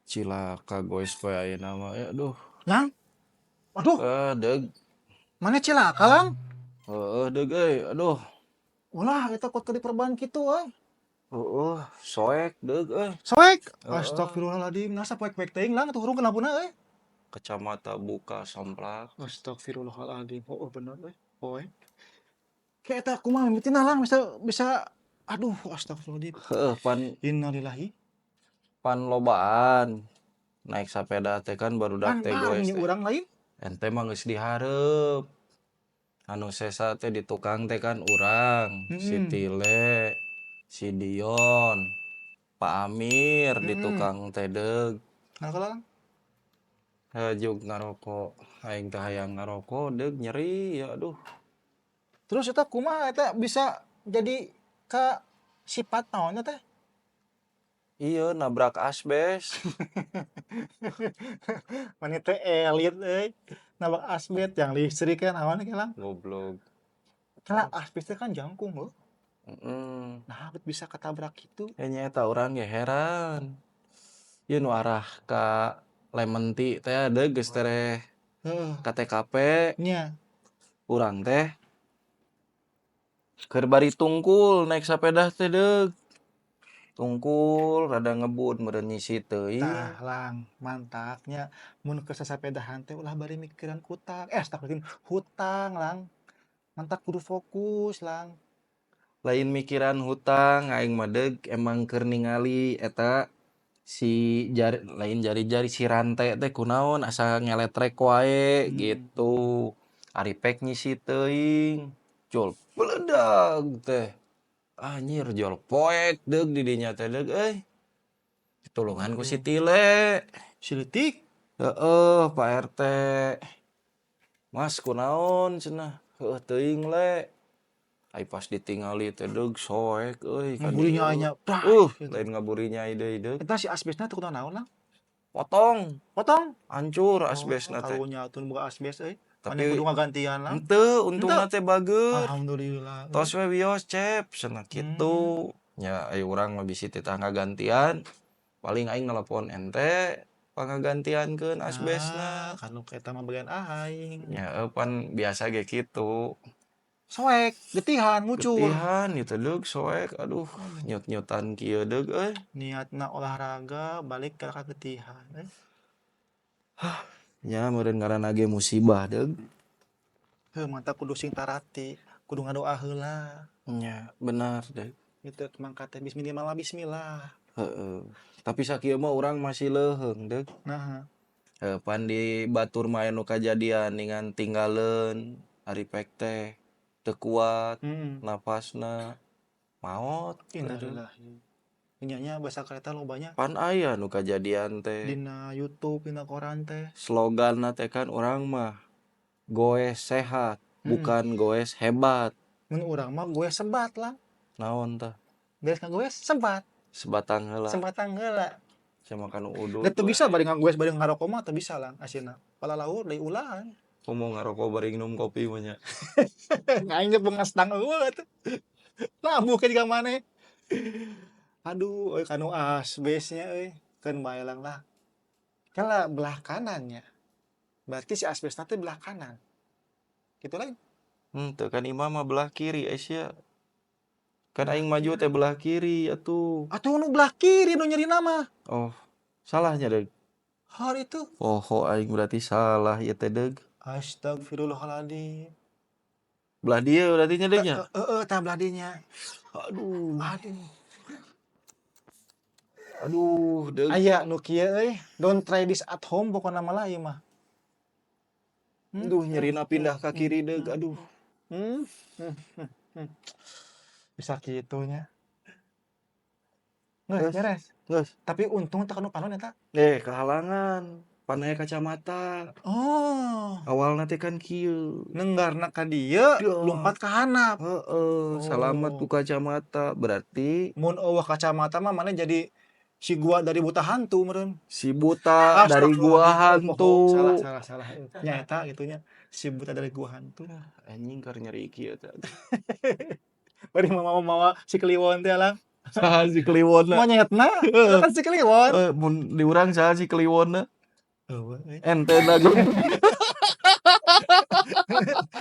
Cilaka guys poe ayeuna mah. Aduh. Lang, aduh, Deug. mana cilaka lang? Heeh, deug euy. Aduh. Ulah, eta kot ke di perban kitu euy. Heeh, soek deug euy. Soek, Heeh. astagfirullahaladzim, nasa poek-poek teuing lang, tuh hurung kenapa euy? Kacamata buka samplak. Astagfirullahaladzim, oh bener euy, poek. Kayak eta kumaha mimitina lang bisa bisa aduh astagfirullahaladzim. Heeh, Innalillahi. pan lobaan. Naik sepeda teh kan barudak Pan teh bareng goes nya teh. urang lain. Ente mah geus dihareup. Anu sesa teh di tukang teh kan urang, si Heeh. Tile, si Dion, Pak Amir di Heeh. tukang teh deug. Ngalak lang. Hajuk ngarokok, aing teh hayang ngarokok deug nyeri ya aduh. Terus eta kumaha eta bisa jadi ka sifat naonnya teh? Iya nabrak asbes. Mana teh elit euy. Nabak asbes yang listrik kan naon ke lang. Goblok. Kala asbes teh kan jangkung heuh. Heeh. Nah, bisa ketabrak gitu. Nya eta urang ge heran. Ieu nu arah ka Lementi teh deug geus tereh Heeh. ka TKP. Nya. Urang teh keur bari tungkul naik sapeda teh deug. Tungkul rada ngebut meureun nyisi teuing. Tah lang, mantaknya mun ke sasapedahan teh ulah bari mikiran hutang. Astagfirullahaladzim, hutang lang. Mantak kudu fokus lang. Lain mikiran hutang aing mah deug emang keur ningali eta si jari lain jari-jari si rante teh kunaon asa ngeletrek wae gitu. Ari pek nyisi teuing. Jol peledag teh. Anjir jol poek deug di dinya teh deug euy. Ditulungan ku si Waduh, Tile. silitik. Heeh, Pak RT. Mas kunaon cenah? Heueuh teuing le. Ai pas ditingali teh deug soek euy ka Ngaburinya dieu. nya, pras gitu. Lain ngaburinya deui deug. Eta si asbesna teh kudu naon lang? Potong, Potong. hancur Oh, asbesna teh. karunya atuh boga asbes euy. Mane kudu Tapi ngagantian lang. henteu Henteu. untungna teh bageur. Alhamdulillah euy. Tos we wios cep cenah Hmm. kitu. Nya aya urang mah bisi titah ngagantian. Paling aing nelpon ente pangagantiankeun Ah, asbesna. kanu eta mah bagian aing. Nya pan biasa ge kitu. Soek, getihan, ngucur. Getihan itu deug soek aduh nyut-nyutan kieu deug euy. Niatna olahraga balik ke kagetihan. Nya meureun ngaranna ge musibah deug. Heuh, mantap kudu sing tarati, kudu ngadoa heula. Nya benar deug. Gitu mangka teh minimal bismillah. Heeh. Tapi sakieu mah urang masih leuheung deug. Nah, Pan di batur mah anu kajadian ningan tinggaleun ari pek teh teu kuat napasna maot deug. innalillahi. Nya basa kereta lo banyak Pan aya nu kajadian teh. dina YouTube, dina koran teh. Sloganna teh kan urang mah goes sehat, bukan goes hebat. Mun urang mah gue sebat lah. Naon tah? Beres gue sebat, Sebatang heula. sebatang heula. Cenah makan udud Da teu we. bisa bari ngagoes bari ngarokok mah teu bisa lang asina. Pala laur deui ulah. Ngomong ngarokok bari nginum kopi mah nya. Aing teh beungas tang eueuh atuh. Labuh ke jiga maneh. Aduh, euy kanu asbesnya euy. Keun bae lang lah. Kala belah kanannya. Berarti si asbesna teh belah kanan. Gitu lain. Teu kan imam mah belah kiri Aisyah. Kan Belah aing maju teh belah kiri atuh. Atuh nu belah kiri nu nyeri nama. Oh, salahnya deug. Hal itu. Oh, aing berarti salah ieu teh deug. Astagfirullahaladzim. Belah dieu berarti nya deug nya. Tah belah dinya. Aduh. Aduh. Aduh, deug. Aya nu kieu euy. Don't try this at home pokona mah lah ieu mah. Aduh, nyerina pindah ka kiri deug. Aduh. Hmm. Bisa kitunya. Geus beres. Geus. Tapi untung teu kanu panon eta. Kehalangan. Pan aya kacamata. Oh. Awalna teh kan kieu. Nenggarna ka dieu, lompat ka handap. Heeh, salamet ku kacamata. Berarti Mun eueuh kacamata mah maneh jadi si gua dari buta hantu meureun. si buta dari gua hantu. Salah. Nyata gitunya. Si buta dari gua hantu. Anjing keur nyeri kieu teh. Bari mawa si Kliwon teh lang. Saha si Kliwonna? Monyetna, kan si Kliwon. Mun di urang saha si Kliwonna? Eueuh, Ente na gue.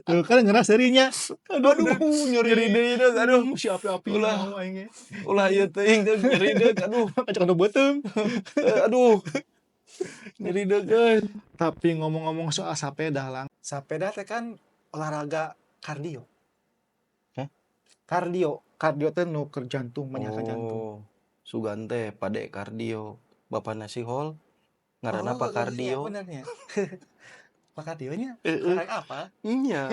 tuh kan ngeuna seurinya. Aduh, Aduh, nyeri deui deuk, aduh. Si api-api Ulah, mau aing ge. ulah ieu teuing deuk nyeri deuk, aduh. Kacang anu beuteung. Aduh, nyeri deuk euy. Tapi ngomong-ngomong soal sapeda lang, sapeda teh kan olahraga kardio. Hah? Kardio teh nu keur jantung, menyehatkan jantung. Oh, Sugan teh pade kardio. Bapana si Hol ngaranna Pak Iya Kardio. benernya. Pak kardionya Heeh. kayak apa? Nya.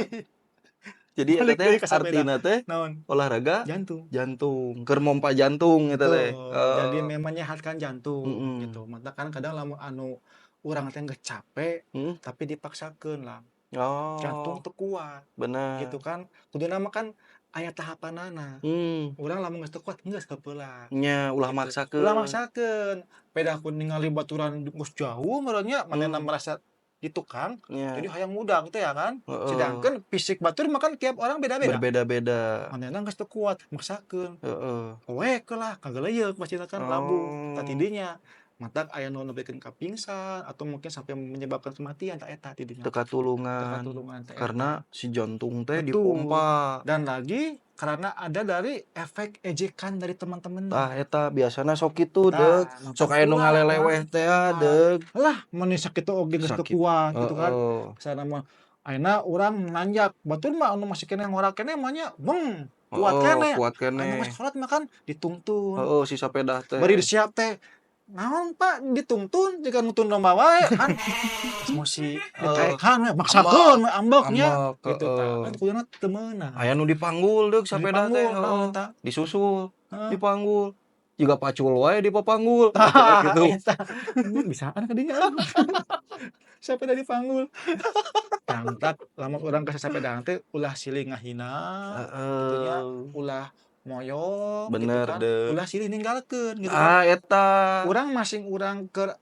Jadi eta Balik teh deui ka sapeda. artina teh Naon? olahraga Jantung. jantung, keur mompa jantung eta teh. Betul. Jadi memang menyehatkan jantung Mm-mm. gitu. Mata kan kadang lamun anu urang teh geus capek Hmm? tapi dipaksakeun lah. Oh, Jantung teu kuat bener. gitu kan. Kuduna mah kan aya tahapanana. Hmm, Urang lamun geus teu kuat geus heupeula. nya ulah Gitu. maksakeun. Ulah maksakeun. Peda ku ningali baturan geus jauh meureunnya manehna merasa di tukang, Nya, jadi hayang mudag teh ya kan. heeh. Sedangkan fisik batur mah kan tiap orang beda-beda. Berbeda-beda. Manehna geus teu kuat, maksakeun. Heeh. Poek lah, kagaleuyeuh pasti kan labuh Oh, ka tidinya. Matak aya nu nepikeun ka pingsan atau mungkin sampai menyebabkan kematian tak eta tidinya. teu katulungan. Katulungan teh eta. Karena si jantung teh Betul. dipompa. Dan lagi karena ada dari efek ejekan dari teman-temannya. Tah eta biasana sok kitu Tah, deuk. Sok aya nu ulah, ngaleleweh teh deuk. Lah, mun sakitu oge geus teu Sakit. kuat gitu kan. Heeh. Sana mah ayeuna urang nanjak, batur mah anu masih kene ngora kene mah nya beng kuat Heeh, kene. kuat Anu keneh. geus salat mah kan dituntun. Heeh, si sapeda teh. Bari disiap teh. Naon Pak dituntun jika nutun domba wae kan. Emosi ditaekan we maksakeun we ambeknya Ambek, gitu tah. heeh. Kan kuduna teu meunang. Aya nu dipanggul deuk sapeda teh, Dipanggul, naon heeh. eta? Disusul, Heeh. dipanggul. Jiga pacul wae dipapanggul. Tah, Gitu. eta. Bisaan ka dinya. Sapeda dipanggul. Tangtak lamun urang ka sapedaan teh ulah silih ngahina, gitu nya, Heeh. ulah moyong gitu Bener kan, deuk. ulah silih ninggalkeun gitu kan. Ah, eta. Urang masing urang keur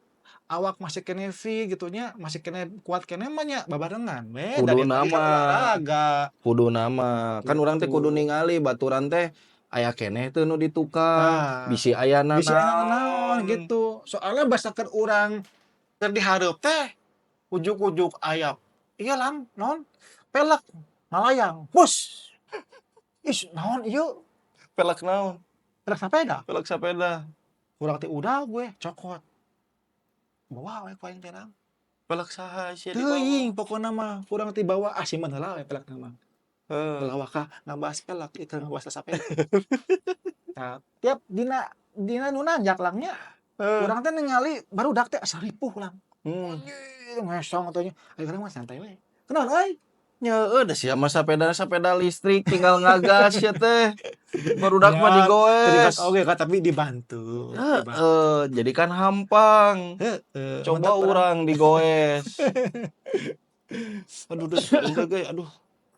awak masih kene fit gitu nya, masih kene kuat kene mah nya babarengan we da Kuduna dieu teh mah. olahraga. Kuduna mah. Kan urang teh kudu Gitu. ningali baturan teh aya keneh teu nu di tukang. Tah, Bisi ayana bisi aya naon naon. gitu. Soalnya basakeun urang keur dihareup teh ujug-ujug aya ieu lang naon pelek ngalayang. Bus. Is naon ieu? Pelek naon? Pelek sapeda. Pelek sapeda. Urang teh udah gue cokot. Bawa we ku aing teh lang. Pelek saha sia di bawah? Teuing pokona mah urang teh bawa asiman heula we pelekna mah. Heeh. Heula ka ngabahas pelek ieu ngabahas sapeda. Nah, tiap dina nu nanjak langnya urang teh ningali barudak teh asa ripuh lang. Ngesong atuh nya. Ari urang mah santai we. Kunaon euy? Nyeueuh da sia mah sepeda listrik tinggal ngagas ya teh. Barudak mah Digas digoes. oge ka tapi dibantu. Heeh, jadi kan hampang. Heeh. Coba urang digoes. Aduh deuk ge aduh.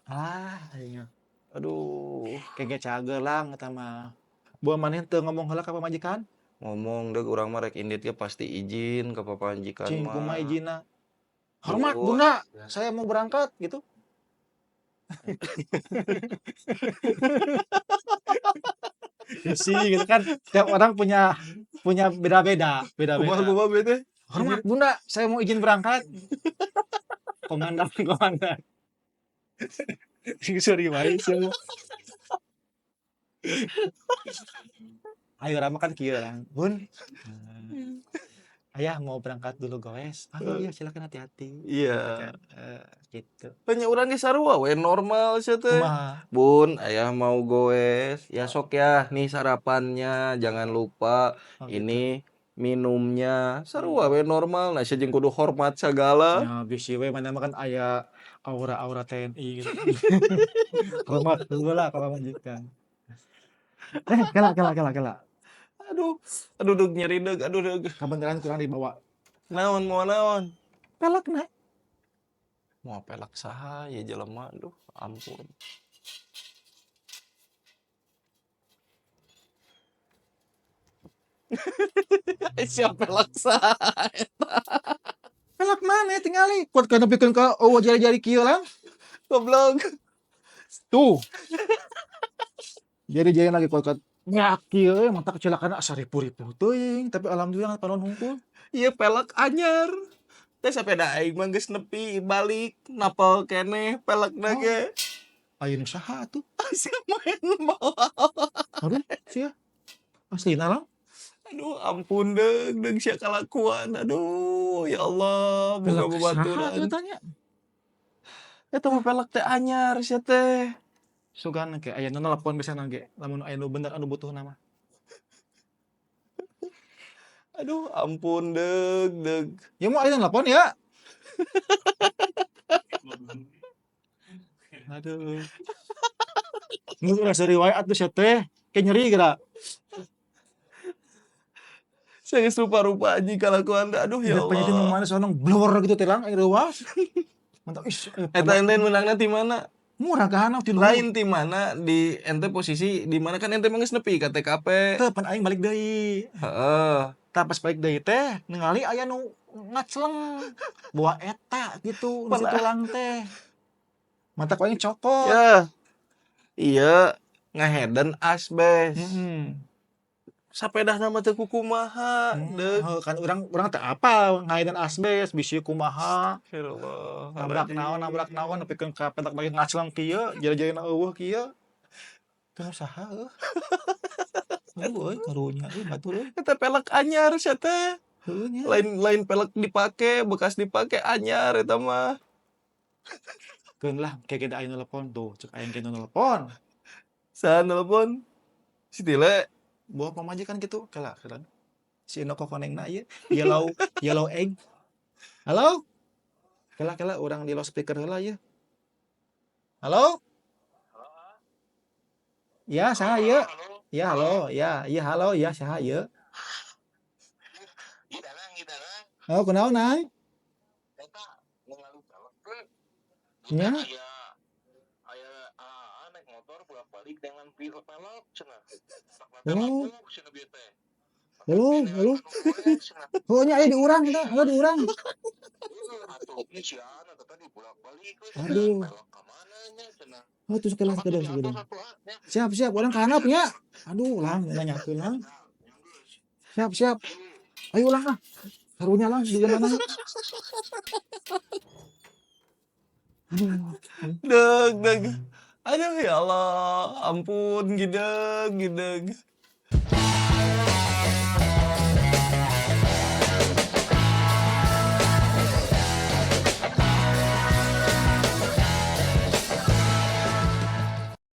Ah, aya. Aduh. Kege cager lang eta mah. Buah maneh teu ngomong heula ka pamajikan? Ngomong deuk urang mah rek indit ge pasti izin ka papanjikan Cing mah. kumaha ijinna? Hormat Duh. Bunda, saya mau berangkat gitu. Isi gitu kan. Tiap orang punya beda-beda. Kumaha bete? Hormat Bunda, saya mau izin berangkat. Komandan. Sorry wae sia. Ayo urang mah kan kieu lah. Bun. Ayah mau berangkat dulu goes. Oh iya silakan hati-hati. Iya. Gitu. Tanya urang ge sarua we normal sia teh. Kumaha? Bun, ayah mau goes. Ya sok ya, nih sarapannya jangan lupa. Oh, gitu. Ini minumnya. Sarua we normal. Nah, sia jeung kudu hormat sagala. Ya bisi we mana mah kan aya aura-aura TNI gitu. Hormat heula ka pamajikan. Kela. Aduh, aduh deuk nyeri deuk, aduh deuk. Kabeneran kurang dibawa. Naon moal naon? Pelekna. Moal pelak saha ya jelema, aduh ampun. Sia pelak saha? Pelek mana tingali? Kuat kana pikeun ka eueuh jari-jari kieu lang. Goblok. Tuh. Jari-jari lagi kuat Ya kieu mantap kecelakaan asa ripuh-ripuh teuing, tapi alhamdulillah panon hungkul. Ieu pelek anyar. Teh sapeda aing mah geus nepi balik, napal keneh pelekna Oh, ge. aya nu saha atuh? Asa main bawa. Aduh, sia aslina lang. Aduh ampun deug sia kalakuan. Aduh ya Allah, boga Pelek saha babaturan. eta nya? Eta mah pelek teh anyar sia teh. Sugan ge aya nu nelpon biasana ge, lamun aya nu bener anu butuhna mah. Aduh ampun deug. Ya mau aya nelpon ya? Aduh. Geus urang sariwayat atuh sia teh, ke nyeri geura. Saya geus rupa-rupa anjing kalakuan teh. Aduh ya Inget penyanyi nu Allah. mana sonong blor gitu teh lang, aya leuwas. Mantap Eta pelek ente menangna ti mana? murah ka hanap ti luhur. Lain ti mana di ente posisi di mana kan ente mah geus nepi ka TKP. Teu pan aing balik deui. Heeh. Tah pas balik deui teh ningali aya nu ngacleng buah eta gitu di situ Mana? lang teh. Mata ku aing copot. Ya, iya ngaheden asbes. Heeh. Sapedahna mah teu kumaha, deug. Heuh, kan urang teh apal ngaedan asbes bisi kumaha. Nabrak Astagfirullahaladzim. naon nepikeun ka petak bagi ngacleng kieu, jari-jarina eueuh kieu. Teu saha eueuh. Aduh karunya batur euy. Eta pelek anyar sia teh. Heueuh nya. Lain pelek dipake, bekas dipake anyar eta mah. Keun lah kege da aya nu nelpon tuh, cek aing ke nu nelpon. Saha nelpon? Si Tile. Buah pamajikan gitu, kela si Eno kokonengna ieu, yellow egg. Halo? Kela urang di loudspeaker heula ieu. Halo? Ya, saha ieu? Ya, halo. Ya, iya halo, ya saha ieu? Oh, kunaon, Nang? Nya? Oh, halo. Oh, nya aya di urang eta, halo di urang. Aduh. Oh, tuh sekelas kedeng. Siap, urang ka handap nya. Aduh, lang nanyakeun lang. Siap. Ayo ulang lah. Karunya lang di mana? Aduh. Deug. Aduh ya Allah, ampun gideg.